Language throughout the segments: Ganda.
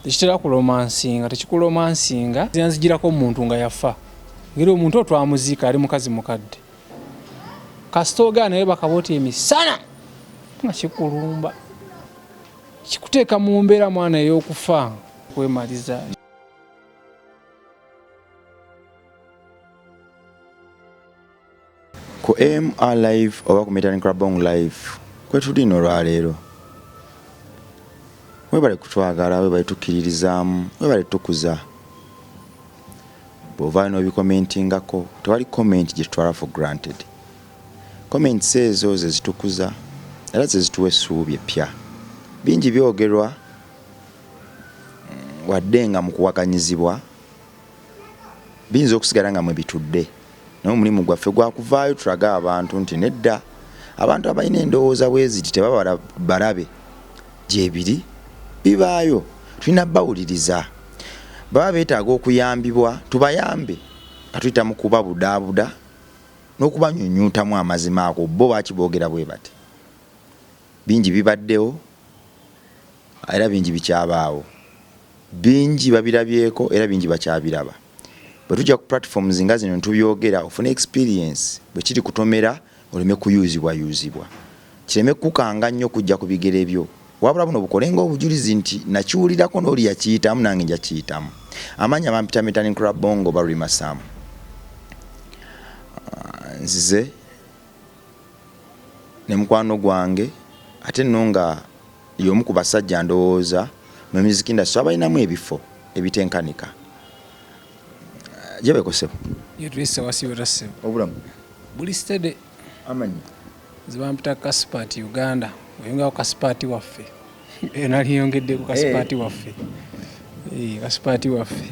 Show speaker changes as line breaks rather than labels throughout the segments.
tekitera kuromansinga tekikuromansinga zinzigirako omuntu nga yafa ngeri omuntu otwamuziika ali mukazi mukadde kasita ogaana naye bakaboota emisana nga kikulumba kikuteeka mu mbeera mwana ey'okufa kwemaliza.
Ku MR live oba ku Metallic Clubbing live kwetulina olwaleero webale kutwagala webale tukkiririzaamu webale tukuza bw'ova n'obikomentingako tewali comment gye tutwala for granted. Comments ezo ze zitukuza era ze zituwa essuubi eppya. Bingi byogerwa wadde nga mu kuwakanyizibwa biyinza okusigala nga mwe bitudde naye omulimu gwaffe gwakuvaayo tulaga abantu nti nedda abantu abalina endowooza bwe ziti tebaba balabe gyebiri bibaayo tulina bawuliriza baba beetaaga okuyambibwa tubayambe nga tuyita mu kubabudaabuda n'okubanyunyuutamu amazima ago bo bakiboogera bwe bati. Bingi bibaddewo era bingi bikyabaawo bingi babirabyeko era bingi bakyabiraba. Bwe tujja ku platforms nga zino tubyogera ofune experience bwe kiri kutomera oleme kuyuzibwa kireme kukanga nnyo kujja ku bigere byo wabula buno bukolenga obujulizi nti nakiwulirako n'oli yakiyitamu nange nja kiyitamu. Amanya bampita Metallic Clubbing Barry Masamu. Nzize ne mukwano gwange ate nno nga y'omu ku basajja ndowooza mu music industry abalinamu ebifo ebitenkanika. Jebe kosebo
yetwese wasiwera
obulamu
buli stede
amanyi
zibampita Kasipati Uganda oyongawo Kasipati waffe naliyongedde ku Kasipati waffe Kasipati waffe.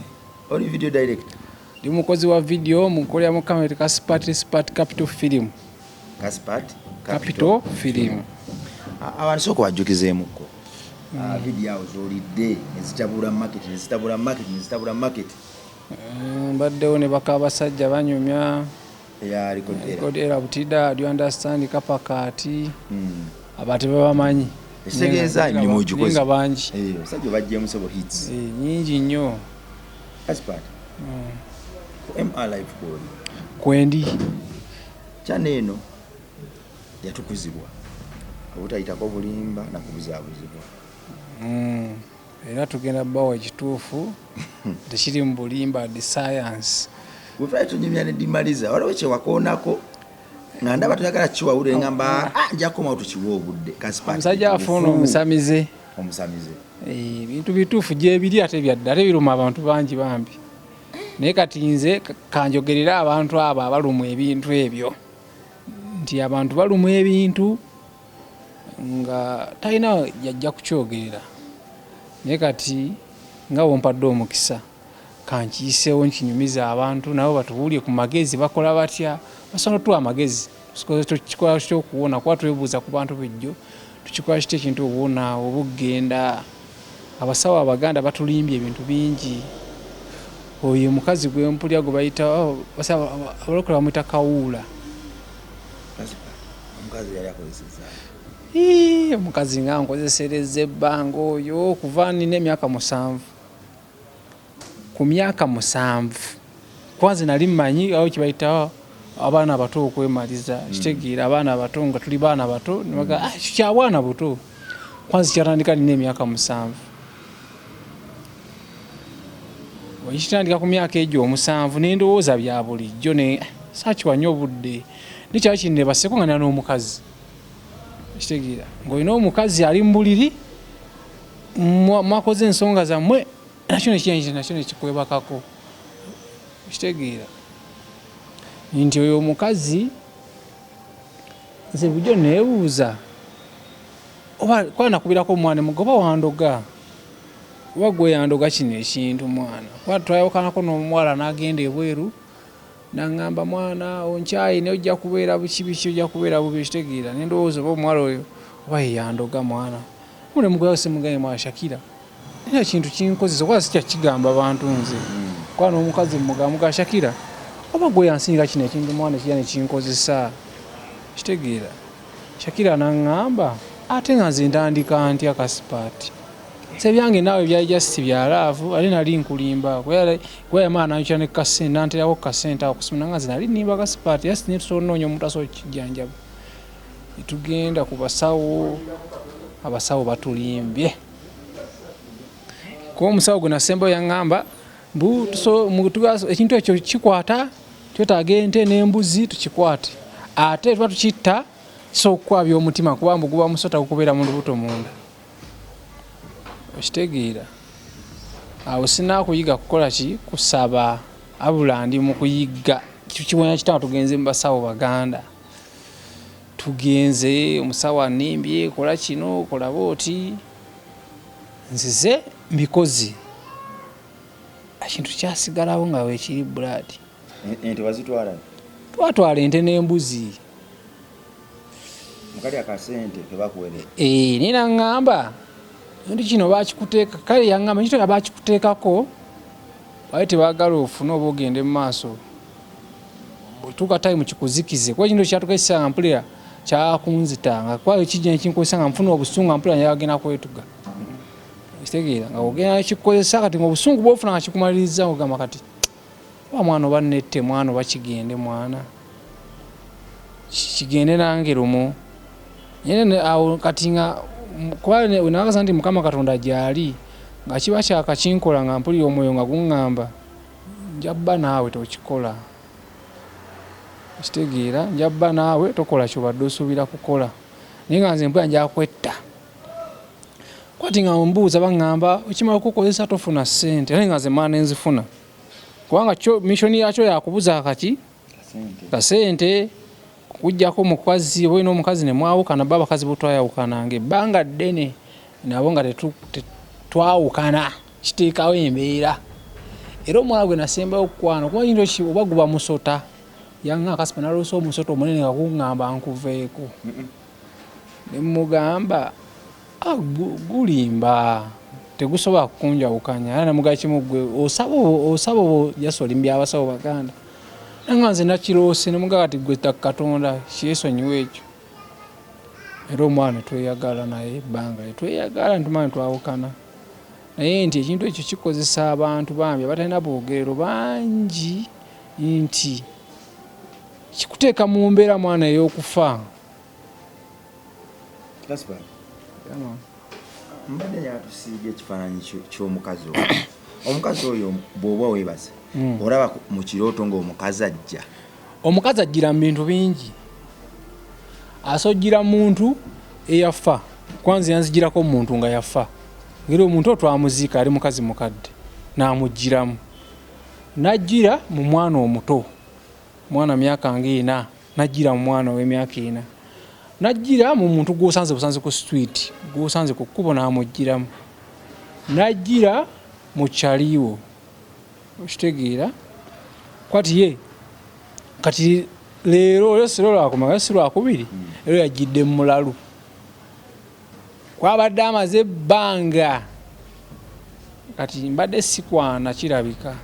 oli video director
ndi mukozi wa video mukolera mu kamera Kasipati Capital Film
Kasipati
Capital Film
abantu soko wajjukizeemuko video zolidde ezitabula market
mbaddewo ne baka abasajja banyumya
ya
rekodera butida do you understand kapakati abate babamanyi
ekitegeza ndi mujjukozi
nga bangi
abasajja bajjemu sebo hits
nyingi nnyo.
Kasipati MR live board
kwendi
kyane eno yatukuzibwa obutayitako bulimba na kubuzaabuzibwa
era tugenda bawa ekituufu tekiri mu bulimba the science
wefa tunyumya ne dimaliza waliwo kyewakoonako nga ndaba tuyagala kiwawule ngamba njakoma tukiwa obudde. Kasipati
omusajja afuna omusamize ebintu bituufu gyebiri ate byadde ate biruma abantu bangi bambi naye kati nze kanjogerera abantu abo abalumwa ebintu ebyo nti abantu balumwa ebintu nga talina yajja kukyogerera naye kati nga wompadde omukisa kankiyiseewo nkinyumiza abantu nabo batubuulye ku magezi bakola batya basobola tuwa amagezi tukikola kitya okuwona kuba twebuuza ku bantu bijjo tukikola kitya ekintu obuwona obugenda. Abasawo Abaganda batulimbye ebintu bingi. Oyo mukazi gwe mpulya gwe bayita abalokola bamuyita Kawuula.
Omukazi yali akozeseza
omukazi nga nkozesereza ebbanga oyo okuva nina emyaka 7 ku myaka 7 kwanza nali mmanyi awo kibayita abaana abato okwemaliza kitegeera abaana abato nga tuli baana bato nibaga kya bwana buto kwanza kyatandika nina emyaka 7 oyitandika ku myaka egyo 7 n'endowooza bya bulijjo ne saakiwanya obudde nikyali kinnebaseko nga nina n'omukazi kitegeera ng'olina omukazi ali mu buliri mwakoze ensonga zammwe nakyo nekikwebakako kitegeera nti oyo omukazi nze bulijjo neebuuza oba kuba nakubirako omwana mugoba wandoga oba gwe yandoga kino ekintu mwana kuba twayokanako n'omuwala n'agenda ebweru nangamba mwana onkyayi ne ojja kubeera bukibiki ojja kubeera bubi kitegeera nendowooza oba omuwala oyo oba yeyandoga mwana mule mugwayo semugaye mwa Shakira era kintu kinkozesa kuba sikya kigamba abantu nze kuba n'omukazi mugamuga Shakira oba gwe yansinga kino ekintu mwana ekirya ne kinkozesa kitegeera Shakira nangamba ate nga nze ntandika ntya Kasipati sebyange nawe bya just bya love ali nali nkulimba kwa maana acho ne kasente nantera ko kasente akusumina ngazi nali nimba ka spart yes ne tusononyo mutaso kijanja tugenda ku basawo abasawo batulimbye ko musawo guna sembo yangamba mbu so mutugaso ekintu ekyo kikwata twetaga ente n'embuzi tukikwate ate tuba tukitta so kwabya omutima kubambu guba musota okubera mu lubuto munda okitegeera awo sina kuyiga kukola ki kusaba abula ndi mu kuyiga kikibonya kitanga tugenze mu basawo baganda tugenze omusawo animbye kola kino kola booti nzize mbikozi ekintu kyasigalawo nga weekiri blood
ente wazitwala
twatwala ente n'embuzi
mukali akasente kebakuwere
nina ngamba ndi kino bakikuteeka kale yangamba kito abakikuteekako baye tebagala ofuna oba ogende mu maaso tuka time kikuzikize kwa kino kyatukaisanga mpulira kyakunzitanga kwayo kijja ekinkozesa mfuna obusungu mpulira yagenda kwetuga kitegeera nga ogenda kikozesa kati obusungu bwofuna nga kikumaliriza ogamba kati wa mwana oba nette mwana oba kigende mwana kigende nange lumu nyene awo kati nga kwa unaweza ndi mukama katonda jali nga kiba kyakakinkola nga mpulira omwoyo nga guŋŋamba njabba naawe tokikola kitegeera njabba naawe tokola kyobadde osuubira kukola naye nga nze mpulira njakwetta kwati nga mbuuza baŋŋamba okimala okukozesa tofuna ssente naye nga nze maana enzifuna kubanga mishoni yakyo yakubuza kaki kasente kujjako mukazi oba n'omukazi ne mwawukana baba kazi butwayawukananga ebbanga ddene nabo nga twawukana kiteekawo embeera era omwana gwe nasembayo okukwana kuba kintu ki oba guba musota yanga akasipa naloosa omusota omunene nga kuŋŋamba nkuveeko ne mugamba gulimba tegusobola kukunjawukanya era namugaa kimu gwe osaba yasolimby abasawo baganda nanga nze nakiroose nemugaa kati gwe katonda kyesonyiwa ekyo era omwana tweyagala naye ebbanga tweyagala ntumanye twawukana naye nti ekintu ekyo kikozesa abantu bambi abatalina bwogerero bangi nti kikuteeka mu mbeera mwana ey'okufa
mbadde yatusiige ekifaananyi ky'omukazi oyo omukazi oyo bw'oba weebase olaba mu kirooto ng'omukazi ajja
omukazi ajjira mu bintu bingi asojjira muntu eyafa kwanza yanzijirako muntu nga yafa ngeri omuntu otwamuziika ali mukazi mukadde n'amugiramu najjira mu mwana omuto mwana myaka nga 4 najjira mu mwana w'emyaka 4 najjira mu muntu gwosanze busanze ku street gwosanze ku kkubo n'amugiramu najjira mu kyaliwo okitegeera kwati ye kati leero olwesiro lwakumaga si lwakubiri ero yajjidde mu mulalu kwabadde amaze ebbanga kati mbadde sikwana kirabika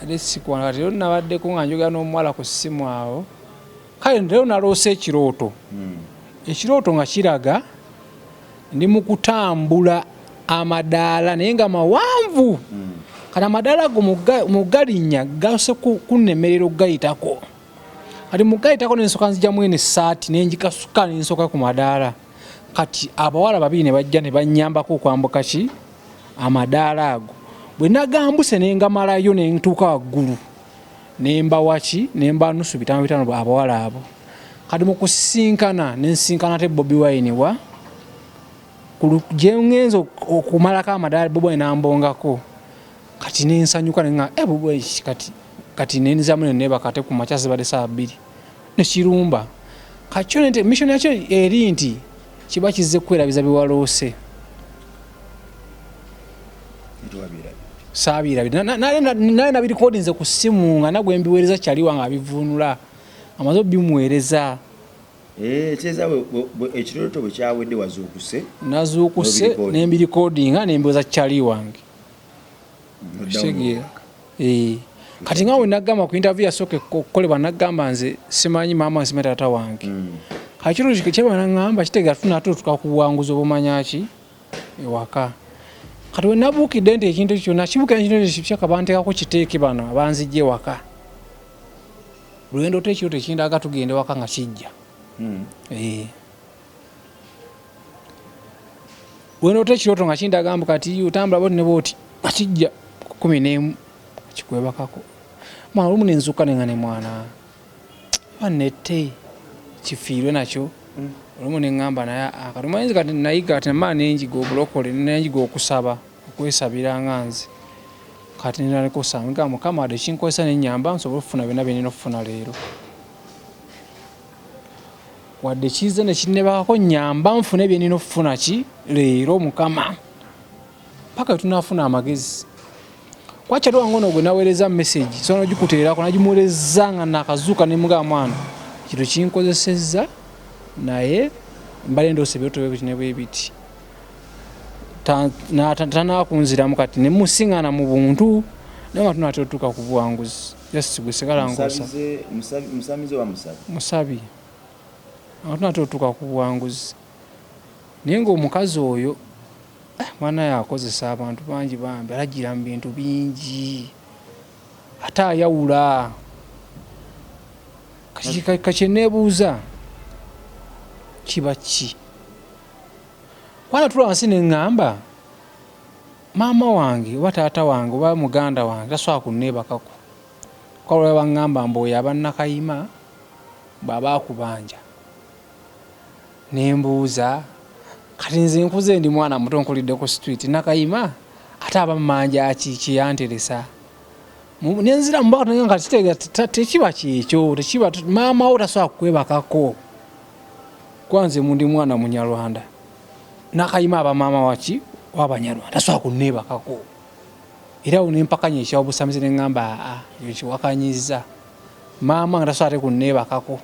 ade sikwana kati ero nabaddeko nga njogera n'omuwala ku ssimu awo kale lero naloose ekirooto ekirooto nga kiraga ndi mu kutambula amadaala naye nga mawanvu kati amadaala ago mu galinnya gase kunnemerera okugayitako kati mu gayitako nensoka nzijjamu eno essaati nenjikasuka nensoka ku madaala kati abawala babiri ne bajja ne bannyambako okwambuka ki amadaala ago bwe nagambuse nengamalayo nentuuka waggulu nemba waki nemba nusu 5 abawala abo kati mu kusisinkana nensinkana te Bobi Wine wa gyengenza okumalako amadaala Bobi Wine nambongako kati nensanyuka nenga Bobi kati nenzamu nenebakate ku makya zibadde saa 2 nekirumba kati nte mission yakyo eri nti kiba kizze kwerabiza biwaloose sabira naye nabirikodinze ku ssimu nga nagwe mbiweereza kyaliwa nga bivuunula amaze bimuweereza
kyeza ekirooto bwe kyawedde wazuukuse
nazuukuse nembirikodinga nembiweza kyali wange kitegeera kati nga we nagamba ku interview yasooka okukolebwa nagamba nze simanyi maama nsimanyi taata wange kati kirooto kyeba nagamba kitegeera tunatutuka kuwanguza obumanyaki ewaka kati we nabuukidde nti ekintu kyonna kibuukira ekintu kyaka banteekako kiteeke bano abanzijja ewaka lwendo tekiro tekindaga tugende waka nga kijja lwendo tekiroto nga kindaga mbu kati otambula boti ne boti nga kijja 11 kikwebakako mwana olumu nenzuka nenga ne mwana wanette kifiirwe nakyo olumu neŋŋamba naye akatumanyizi kati nayiga kati namala nenjiga obulokole nenjiga okusaba okwesabira nga nze kati ninanekusanga mukama ade kinkozesa nenyamba nsobola okufuna byonna byenina okufuna leero wadde kize nekinnebakako nyamba nfune byenina okufuna ki leero mukama paka tunafuna amagezi kwakyali wangono gwe naweereza message so nagikuteerako nagimuweereza nga nakazuuka nemuga mwana kino kinkozesezza naye mbale ndose byoto bye biti tanakunziramu kati nemusiŋŋaana mu buntu naye nga tunatatuuka ku buwanguzi just gwesigala ngosa musabi nga tunatatuuka ku buwanguzi naye ng'omukazi oyo mwana yakozesa abantu bangi bambi alagira mu bintu bingi ate ayawula kakyeneebuuza kiba ki kwana tula wansi neŋŋamba maama wange oba taata wange oba muganda wange tasobola kunneebakako kwalwa baŋŋamba mbu oyo abannakayima bw'aba akubanja nembuuza kati nze nkuze ndi mwana muto nkulidde ku street nakayima ate aba mmanja kiyanteresa nenzira mubaka tenga nga kitegeera tekiba kyekyo tekiba maama wo tasobola kukwebakako kwanze mundi mwana munyarwanda nakayima aba maama waki w'abanyarwanda tasobola kunneebakako era awo nempakanya ekyawobusamizi neŋŋamba ekyo kiwakanyiza maama nga tasobola ate kunneebakako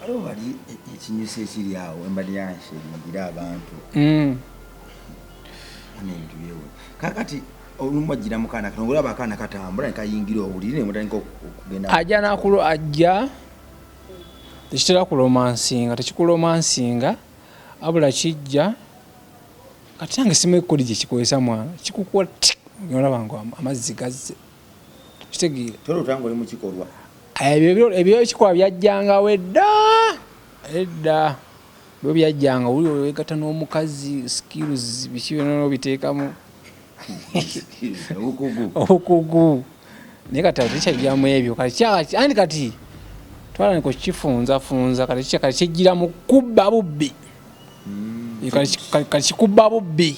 waliwo wali ekinyusi ekiri awo embali yansi eringira abantu nebintu byewe kakati olumu agira mukaana kati olaba akaana katambula nekayingira obuliri nemutandika okugenda ajja nakulo ajja tekitera kulomansinga tekikulomansinga abula kijja kati nange simu ekkodi gye kikozesa mwana kikukuwa olaba nga amazzi gazze kitegeera tola otanga oli mu kikolwa ebyo ekikola byajjangawo edda byo byajjanga oli wegatta n'omukazi skills biki byonna obiteekamu obukugu naye kati tekyajjamu ebyo andi kati twala niko kifunzafunza kati kijjira mu kubba bubbi kati kikubba bubbi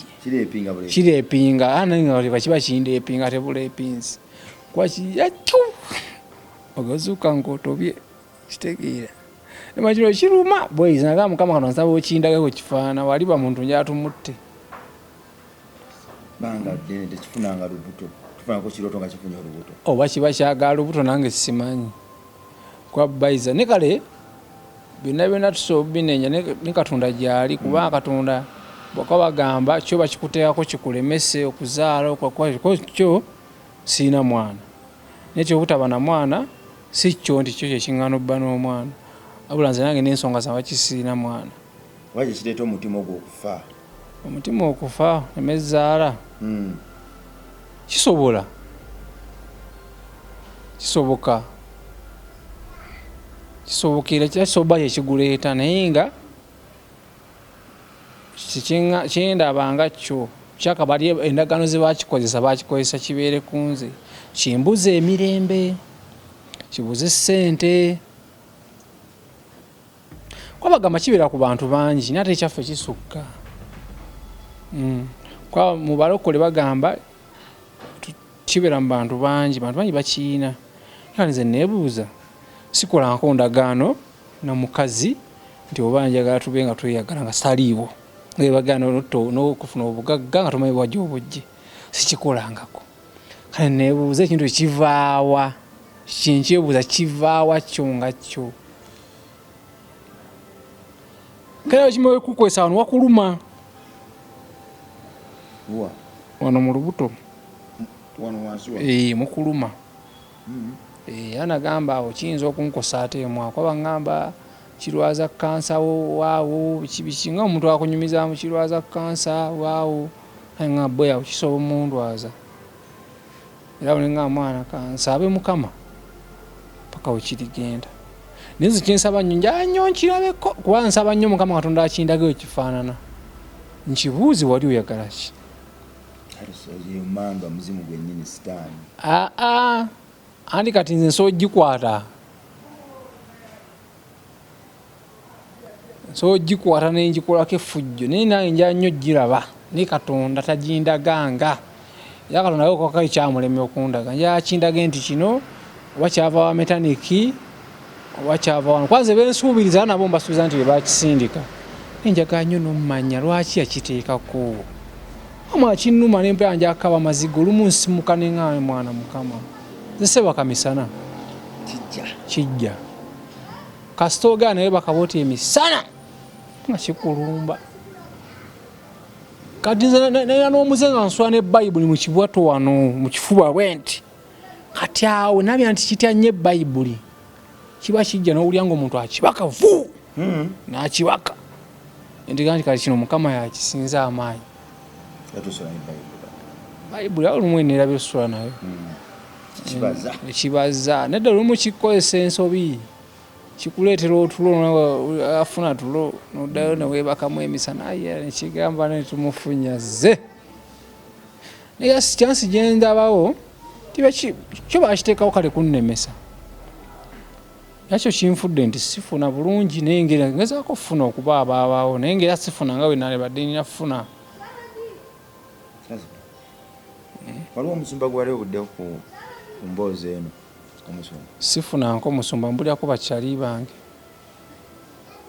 kireepinga ananga kiba kindeepinga tebuleepinzi kwakiyaccu ogazuuka ng'otobye kitegeera nemakiro kiruma bwezi naga mukama kano nsaba okindagako kifaana wali bamuntu njatumutte bangadde tekifunanga lubuto tufunako kiroto nga kifunye olubuto oba kiba kyagala lubuto nange simanyi kwa baiza ne kale byonna tusobinenya ne katonda gyali kubanga katonda bwaka bagamba kyo bakikuteekako kikulemese okuzaala kyo siina mwana nekyo obutaba na mwana si kyo nti kyo kyekiŋŋaana obba n'omwana abula nze nange n'ensonga zaba kisiina mwana waki kireeta omutima ogwo okufa omutima okufa nemezaala kisobola kisobokera kisobola kyekiguleeta naye nga kyendabanga kyo kyaka bali endagaano ze bakikozesa kibeere ku nze kimbuza emirembe kibuze ssente kwabagamba kibeera ku bantu bangi naye ate ekyaffe kisukka kwa mu balokole bagamba kibeera mu bantu bangi bakiina kale nze neebuuza sikolanko ndagaano na mukazi nti oba njagala tube nga tweyagala nga saliiwo ebagaano n'okufuna obugagga nga tomanyi bwajja obujje sikikolangako kale neebuuza ekintu ekivaawa kinkyebuuza kivaawa kyo nga kyo kale kimawe kukwesa wano wakuluma wano mu lubuto mukuluma anagamba awo kiyinza okunkosa ate emwako baŋŋamba
kirwaza kansa waawo biki nga omuntu akunyumiza mu kirwaza kansa waawo nga boya kisobo mundwaza era nga mwana kansabe mukama paka ukirigenda nizo kinsaba nnyo nkirabeko kuba nsaba nnyo mukama Katonda akindage ekifaanana nkibuuzi wali oyagala ki
manga muzimu gwennyini sitaani
andi kati nze nsogikwata nengikolako effujjo naye nange nja nnyo giraba ne Katonda tagindaganga era Katonda yokaka ekyamulemye okundaga nja kindage nti kino oba kyava wa metaniki oba kyava wano kwanze bensuubiriza nabo mbasuubiza nti bakisindika nenjaga nnyo n'omumanya lwaki yakiteekako ama kinnuma n'empera njakaba mazigo olumu nsimuka neŋŋawe mwana mukama ziseba misana kijja kasita ogaana naye bakaboota emisana nga kikulumba kati naye n'omuze nga nsula ne bayibuli mu kibwato wano mu kifuba bwe nti kati awo nabya nti kitya nnyo bayibuli kiba kijja n'owulya ng'omuntu akibaka vu n'akibaka endiga nti kati kino mukama yakisinza amaanyi bayibuli awo lumu enerabye osula nayo ekibaza nedda olumu kikozesa ensobi kikuleetera otulo afuna tulo noddayo neweebakamu emisana nekigamba netumufunyaze naye kyansi gyendabawo kyo bakiteekawo kale kunnemesa nakyo kinfudde nti sifuna bulungi naye ngeri ngezaako okufuna okuba abaabaawo naye ngeri sifuna nga wenalebadde nina funa
waliwo omusumba gwali obuddeho ku mboozi eno
sifunanko omusumba mbulyako bakyali bange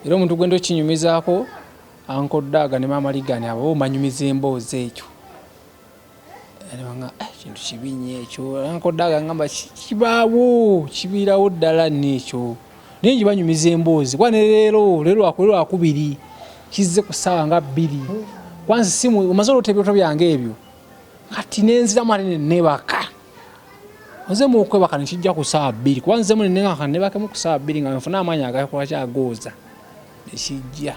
era omuntu gwenda okinyumizaako ankoddaaga ne maama ligani abo banyumiza emboozi ekyo nga kintu kibi nnyo ekyo ankoddaaga ngamba kibaawo kibiirawo ddala nekyo naye ngibanyumiza emboozi kuba ne leero akubiri kizze ku ssaawa nga 2 kwanza simu omaze olota ebyoto byange ebyo kati nenziramu ate nenebaka nzemu okwebaka nekijja ku ssaawa 2 kuba nzemu nenengaka nebakemu ku ssaawa 2 nga nfuna amaanyi agakola kyagooza nekijja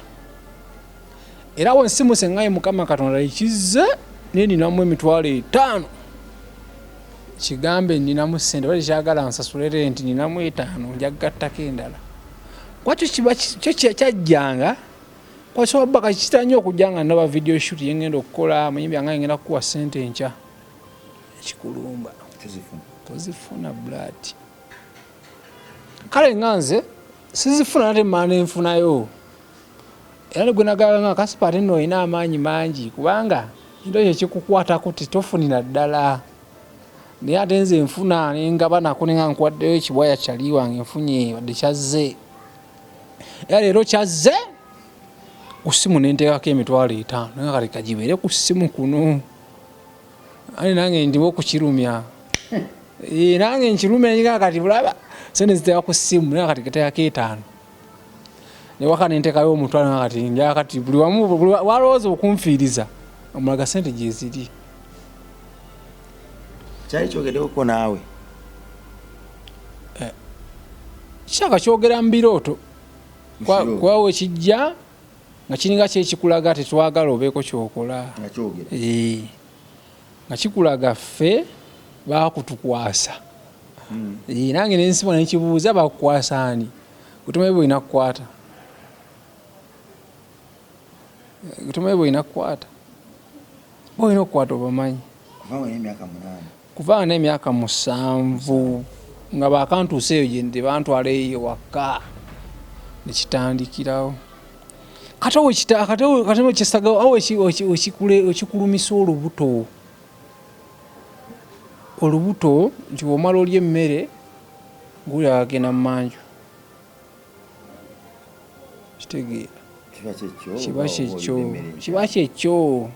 era we nsimu sengaye mukama Katonda ekizze neninamu $5,000 kigambe ninamu ssente bali kyagala nsasule renti ninamu 5 njagattako endala kwakyo kyo kyajjanga kwasoba kakitanye okujjanga naba video shoot yengenda okukola manyimbi anga ngenda kuwa ssente encha ekikulumba tozifuna blood kale nganze sizifuna nate maana enfunayo era negwenagala nga kasipate nno ina amaanyi mangi kubanga kintu ekyo kikukwatako titofunira ddala naye ate nze enfuna nengaba nako nenga nkwaddeyo ekibwaya kyali wange nfunye wadde kyazze era leero kyazze ku ssimu nenteekako $5,000 nga kale kagibeere ku ssimu kuno ane nange ndiwo okukirumya nange nkirumya nyinga kati bulaba sente ziteeka ku ssimu naye kati keteekako 5 newaka nenteekayo $1,000 nga kati njaa kati buli wamu walowooza okunfiiriza omulaga sente gye ziri
kyali kyogeddeko naawe
kyaka kyogera mu birooto kwawe kijja nga kiringa kyekikulaga tetwagala obeeko kyokola nga kikulaga ffe bakutukwasa nange nensibona nekibuuza bakukwasa ani gutumaye bwolina kukwata bolina okukwata obamanyi kuva n'emyaka 7 nga bakantuusa eyo gyende bantwala eyo waka nekitandikirawo kati kisaga awo ekikulumisa olubuto nti omala olya emmere nguli agenda mu manju kitegeera kiba kyekyo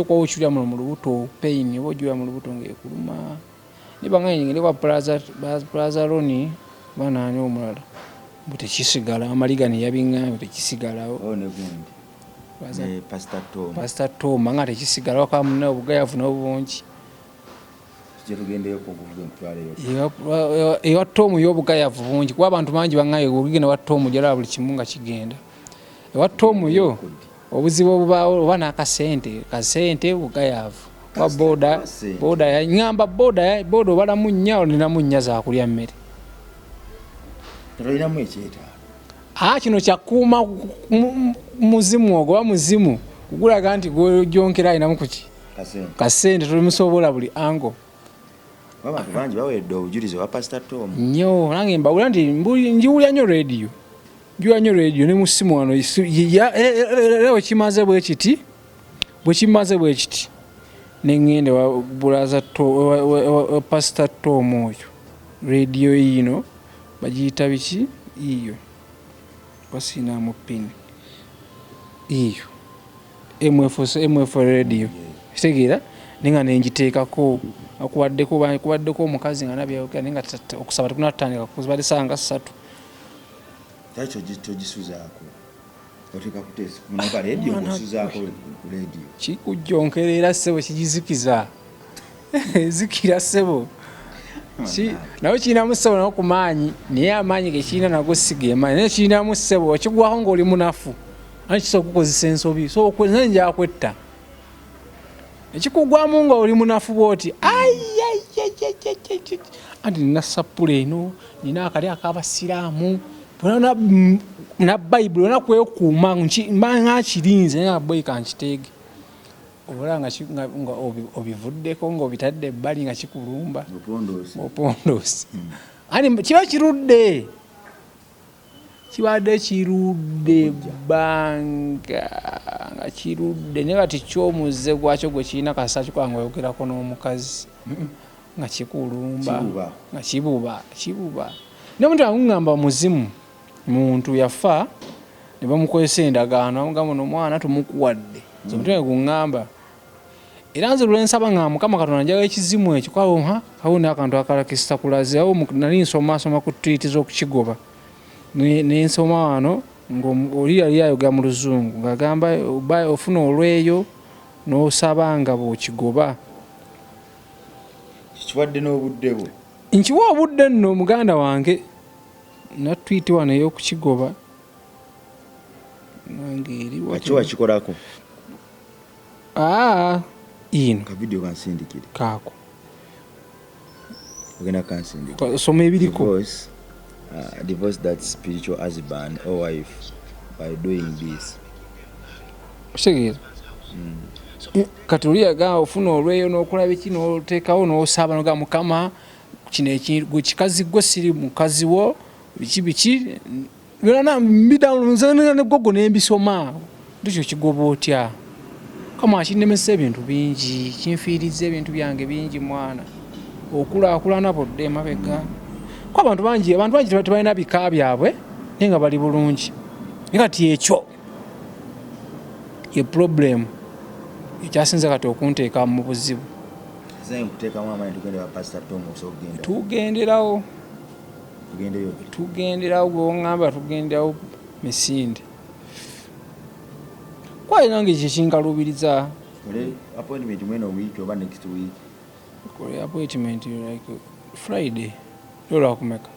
kwa okirya muno mu lubuto pain oba ojula mu lubuto ng'ekuluma nibanga ngende kwa plaza roni banaani omulala mbu tekisigala amaligani yabiŋŋambye tekisigalawo pastor Toma nga tekisigalawo kamuna obugayavu n'obungi ewa Tom y'obugayavu bungi kuba abantu bangi baŋŋayo ogenda wa Tom gyalaba buli kimu nga kigenda ewa Tom yo obuzibu obubaawo oba kasente bugayavu wa boda yaŋŋamba boda obalamu nnya olinamu nnya zakulya mmere kino kyakuuma muzimu ogwo oba muzimu kugulaga nti gwojonkera alinamu kuki kasente tolimusobola buli ango
abantu bangi baweredde obujulizi wa Pastor Tom
nnyo nange mbawula nti njiwulya nnyo radio ne mu ssimu wano era wekimaze bwe kiti neŋŋende wa bulaza Pastor Tom oyo radio yino bagiyita biki iyo basinamu pini iyo MF radio kitegeera nenga nenjiteekako akuwaddeko omukazi nga nabyayogera nenga okusaba tekunatandika kuzibadde sanga 3
togisuzaako oteeka kutesi kumaba radio okusuzaako radio
kikujjonkerera ssebo kigizikiza zikira ssebo nawe kirinamu ssebo nawo ku maanyi naye amaanyi gekirina nago sigemanyi naye kirinamu ssebo okigwako ng'oli munafu ani kisobola okukozesa ensobi so naye njakwetta ekikugwamu nga oli munafu bwoti anti nina sapula eno nina akali ak'abasiraamu na bayibuli olina kwekuuma nga kirinze naye aboyi kankiteege obola nga obivuddeko ng'obitadde ebbali nga kikulumba opondoosi ani kibadde kirudde bbanga nga kirudde naye kati kyomuze gwakyo gwe kirina kasa kikola nga oyogerako n'omukazi nga kikulumba nga kibuba naye omuntu aŋŋamba muzimu muntu yafa ne bamukozesa endagaano bamugamba n'omwana tumukuwadde omutima guŋŋamba era nze lwensaba nga Mukama Katonda njagala ekizimu ekyo kawo n'akantu akalala kisitakulaze awo nali nsoma ku twiti z'okukigoba nensoma wano ng'oli yali ayogera mu Luzungu ng'agamba ofuna olweyo n'osaba nga bw'okigoba
kikiwadde n'obudde bwo
nkiwa obudde nno muganda wange natwiti wano ey'okukigoba
wakikolako
ino
kavidiyo kansindikire
kaako
ogenda kansindikire
soma ebiriko
divorce that spiritual husband or wife by doing this
kitegeeza kati oli yagamba ofuna olweyo n'okulaba eki n'oteekawo n'osaba noga Mukama kino kikazi gwe siri mukazi wo biki byonna mbidamuzenera ne gogo n'embisoma ndikyo kigoba otya Kama kinemesa ebintu bingi kinfiiriza ebintu byange bingi mwana okulaakulana bodde emabega ko abantu bangi tebalina bika byabwe naye nga bali bulungi naye kati ekyo ye problem ekyasinza kati okunteeka mu buzibu tugenderawo gweoŋŋamba tugenderawo Misinde kwaye nange kyekinkalubiriza appointment like Friday olwakumeka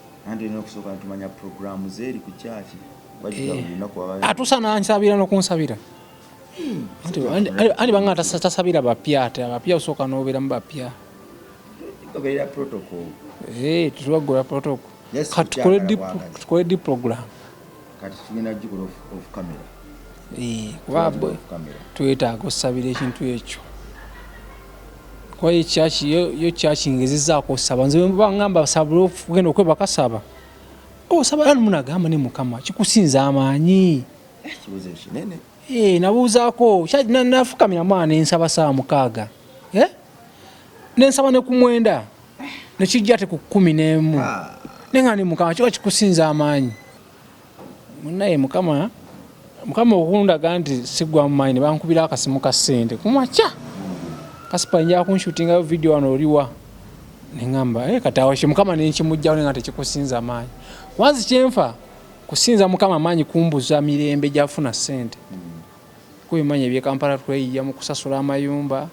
atusana nsabira n'okunsabira andi banga tasabira bapya ate abapya osooka n'obeeramu bapya tuwagola protocol kati tukole di program kuba twetaaga osabira ekintu ekyo kwaye yo kyaki ngezezaako osaba nze baŋŋamba sabula ogenda okwebaka saba osaba ano munagamba ne Mukama kikusinza amaanyi nabuuzaako nafukamira mwana nensaba saa 6 nensaba ne ku 9 nekijja te ku 11 nenga ne Mukama kiba kikusinza amaanyi munaye Mukama okundaga nti sigwa mu maanyi bankubira akasimu ka ssente kumakya kasipa njaa kunshutinga video wano oliwa nengamba katawa shi Mukama nenkimujjawo nenga tekikusinza amaanyi wanzi kyenfa kusinza Mukama amaanyi kumbuza mirembe gyafuna ssente kubimanyi ebyekampala tweyiya mu kusasula amayumba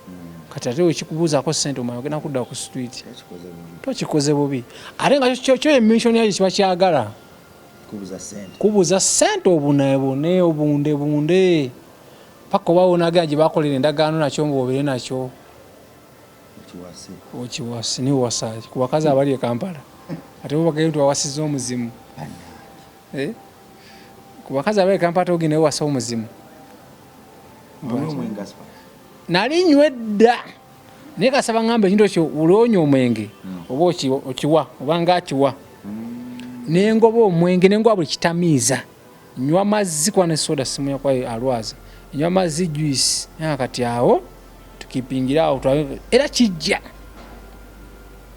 kati ate wekikubuuzaako ssente omanya ogenda kudda ku street tokikoze bubi ate nga kyo emission yakyo kiba kyagala kubuuza ssente obunebune obundebunde paka oba wonagaa gye bakolera endagaano nakyo ngaobere nakyo okiwase niwasa ku bakazi abali e Kampala ate bo bagenda tuwawasiza omuzimu ku bakazi abali e Kampala togenda wewasa omuzimu nali nywedda naye kasaba ngamba ekintu ekyo olwonya omwenge oba okiwa obanga akiwa nengoba omwenge nengoba buli kitamiiza nywa mazzi kwa ne soda simu yakwa alwaza nywa mazzi juice kati awo tukipingira awo era kijja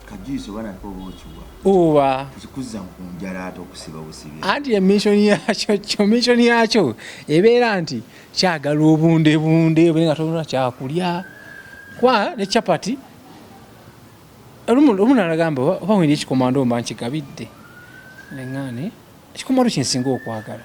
kajuice bana ko bochiwa
oba
kikuza nkunjala ato okusiba busibe
anti emission yakyo ebeera nti kyagala obunde obenga tolina kyakulya kwa ne chapati olumu nalagamba oba wenda ekikomando mba nkigabidde neŋŋaane ekikomando kinsinga okwagala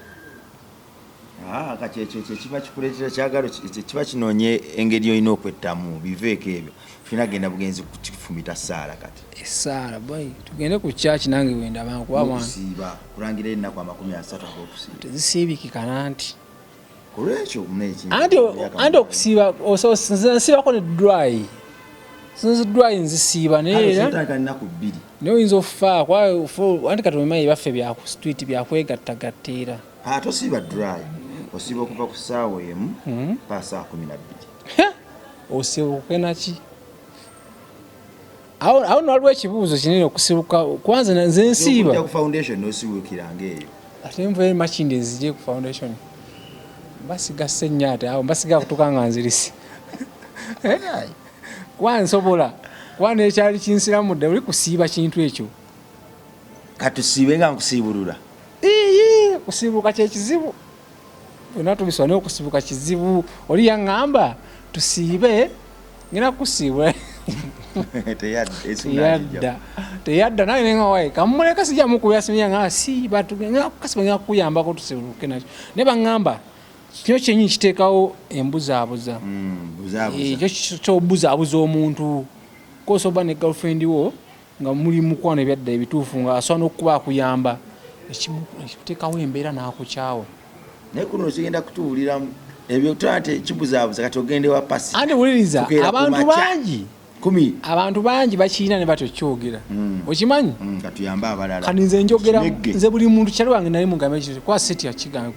kati ekyo kiba kikuleetera kyagalo kiba kinoonya engeri olina okwettamu biveeko ebyo finagenda bugenzi kukifumita saala kati
esaala boy tugende ku church nange wenda
bakusiiba kulangira ennaku 30 ag'okusiiba
tezisiibikika nanti
kulwekyo
anti okusiiba nsiibako ne dry nzisiiba
nnaku 2
naye oyinza okufaako anti kati omanyi baffe byaku street byakwegattagatta era
tosiiba dry osiiba okuva ku ssaawa emu paka saa 12
osiiba okukenaki awo naliwo ekibuuzo kinene okusibuka kwanza nze nsiiba
ku foundation nosiibukiranga eyo
ate nvuye makindi nzije ku foundation basiga sennyate awo basiga kutuka nga nzirisi kwansobola kwana ekyali kinsiramudde oli kusiiba kintu ekyo
katusiibe nga nkusiibulula
kusiibuka kyekizibu fena tubiswa naye okusiibuka kizibu oli yaŋŋamba tusiibe ngena kusiibula teyadda naye nenga waye kamuleka sijja mukubya simu yange asiiba kasiba ngena kukuyambako tusibuke nakyo naye baŋŋamba kino kyenyini kiteekawo embuzaabuza ekyo kyobuzaabuza omuntu kosoba ne girlfriend wo nga muli mukwano ebyadda ebituufu nga asobola n'okuba akuyamba ekikuteekawo embeera n'akukyawa
naye kuno kigenda kutuwuliramu ebyo ate kibuzaabuza kati ogende wa pasi
anti wuliriza abantu bangi bakiina ne batyo kyogera okimanyi
katuyambe abalala
kati nze njogera nze buli muntu kyali wange nali mugamba ekyo kwa seti yakigamba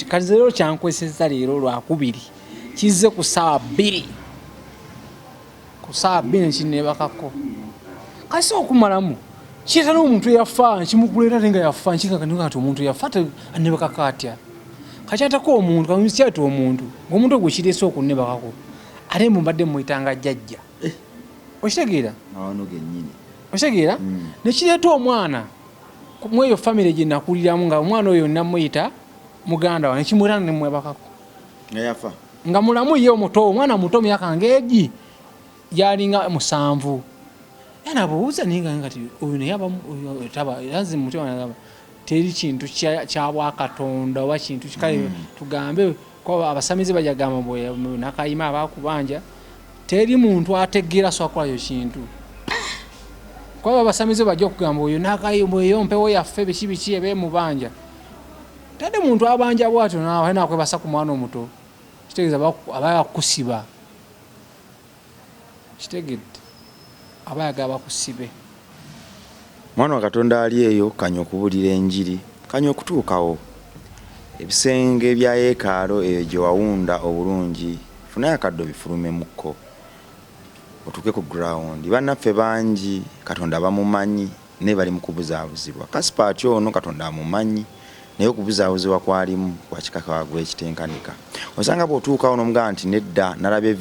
kati nze leero kyankweseza leero lwakubiri kizze ku ssaawa 2 nekinebakako kasi okumalamu kireeta n'omuntu eyafa nkimukuleeta te nga yafa nkikankanira kati omuntu yafa anebakako atya kakyatako omuntu kamusikyata omuntu ng'omuntu ogwe kireese okunebakako ate mbadde muyitanga jjajja okitegeera okitegeera nekireeta omwana mu eyo famire gye nakuliramu nga omwana oyo namuyita muganda wa nekimwera nemwebakako nga mulamu ye omuto omwana muto myaka ng'egi yalinga 7 nabuuza ninga ti oyo nayeyanze mutima nagamba teri kintu kyabwakatonda oba kintu kikale tugambe ko abasamize bajagamba nakayima abakubanja teri muntu ategeera swakolayo kintu kwaba abasamize bajja okugamba oyo nakayompewo yaffe biki ebemubanja tade muntu abanja bwatyo nawe nakwebasa ku mwana omuto kitegeeza abayakusiba kitegedde abayagala bakusibe
mwana wa Katonda ali eyo kanya okubulira enjiri kanya okutuukawo ebisenge bya yeekaalo eyo gye wawunda obulungi funayo akaddo bifulumemukko otuuke ku ground bannaffe bangi Katonda bamumanyi naye bali mu kubuzaabuzibwa Kasipaati ono Katonda amumanyi naye okubuzaabuzibwa kwalimu kwa kikaka wagw'ekitenkanika osanga bw'otuukawo n'omugamba nti nedda nalabye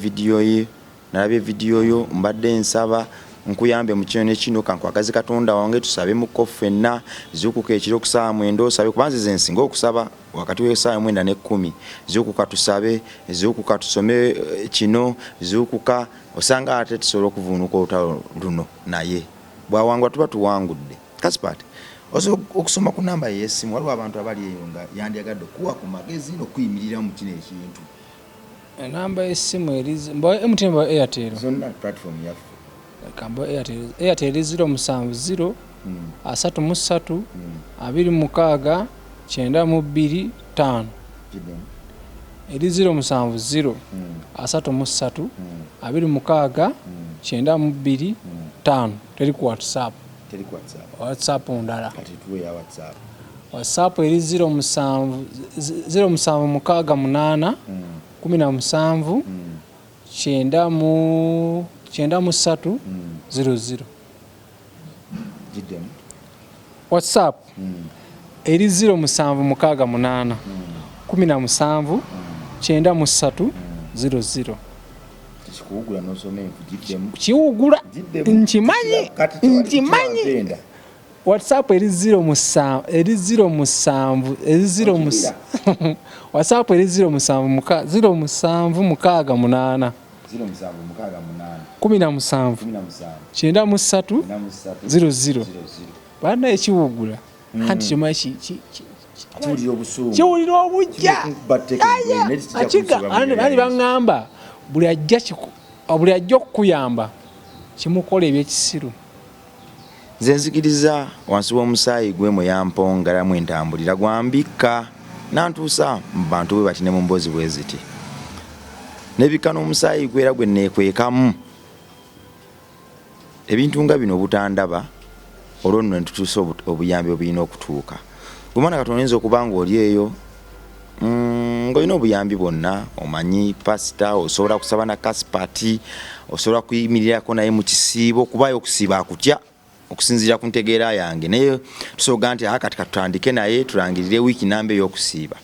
vidiyo yo mbadde nsaba nkuyambe mu kino nekino kankwagazi Katonda wange tusabe mukko ffenna zuukuka ekiro ku ssaawa 9 osabe kubanze ze nsinga okusaba wakati w'essaawa 9 ne 10 zuukuka tusabe zuukuka tusome kino zuukuka osanga ate tusobola okuvuunuka olutalo luno naye bwawangwa tuba tuwangudde Kasipaati osobola okusoma ku namba y'essimu waliwo abantu abali eyo nga yandyagadde okuwa ku magezi n'okuyimirira mu kino ekintu
enamba y'essimu erizi mba MTN mba Airtel
zonna platform yaffe
kamba Airtel 070 33 26 925 eri 070 33 26 925 teri ku WhatsApp ndala WhatsApp eri 076 8 17 93 00 WhatsApp eri 076 8 17 93 00 kiwugula nkimanyi WhatsApp eri 076 WhatsApp eri 076 17 bana ekiwugula anti kimanyi kiwulira obujja ani baŋŋamba buli ajja okukuyamba kimukola ebyekisiru.
Nze nzikiriza wansi w'omusaayi gwe mwe yampongalamu entambulira gwambikka nantuusa mu bantu bwe bati ne mu mboozi bwe ziti nebikka n'omusaayi gwe era gwe neekwekamu ebintu nga bino obutandaba olwo nno netutuusa obuyambi obulina okutuuka. Gumana Katonda oyinza okuba ng'oli eyo ng'olina obuyambi bwonna omanyi pasita osobola kusaba na kasipati osobola kuyimirirako naye mu kisiibo kubayo okusiiba akutya okusinziira ku ntegeera yange naye tusobola nti kati katutandike naye tulangirire wiiki namba ey'okusiiba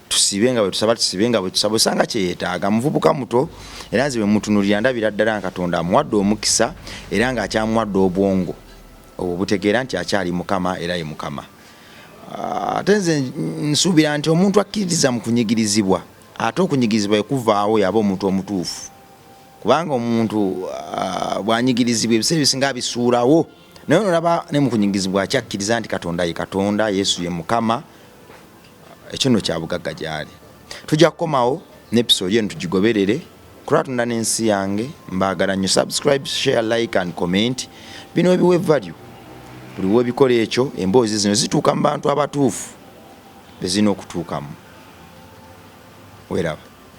tusiibe nga bwe tusaba tusiibe nga bwe tusaba osanga kyeyeetaaga muvubuka muto era nze bwe mutunulira ndabira ddala nga Katonda amuwadde omukisa era ng'akyamuwadde obwongo obwo butegeera nti akyali Mukama era ye Mukama. Ate nze nsuubira nti omuntu akkiririza mu kunyigirizibwa ate okunyigirizibwa ekuvaawo yaba omuntu omutuufu kubanga omuntu bwanyigirizibwa ebiseera bisinga bisuulawo naye olaba ne mu kunyigirizibwa akyakkiriza nti Katonda ye Katonda Yesu ye Mukama ekyo nno kya bugagga gy'ali. Tujja kukomawo n'episode eno tugigoberere ku Katonda n'ensi yange mbaagala nnyo subscribe share like and comment bino ebiwe value buli webikola ekyo emboozi zino zituuka mu bantu abatuufu bezina okutuukamu. Weraba.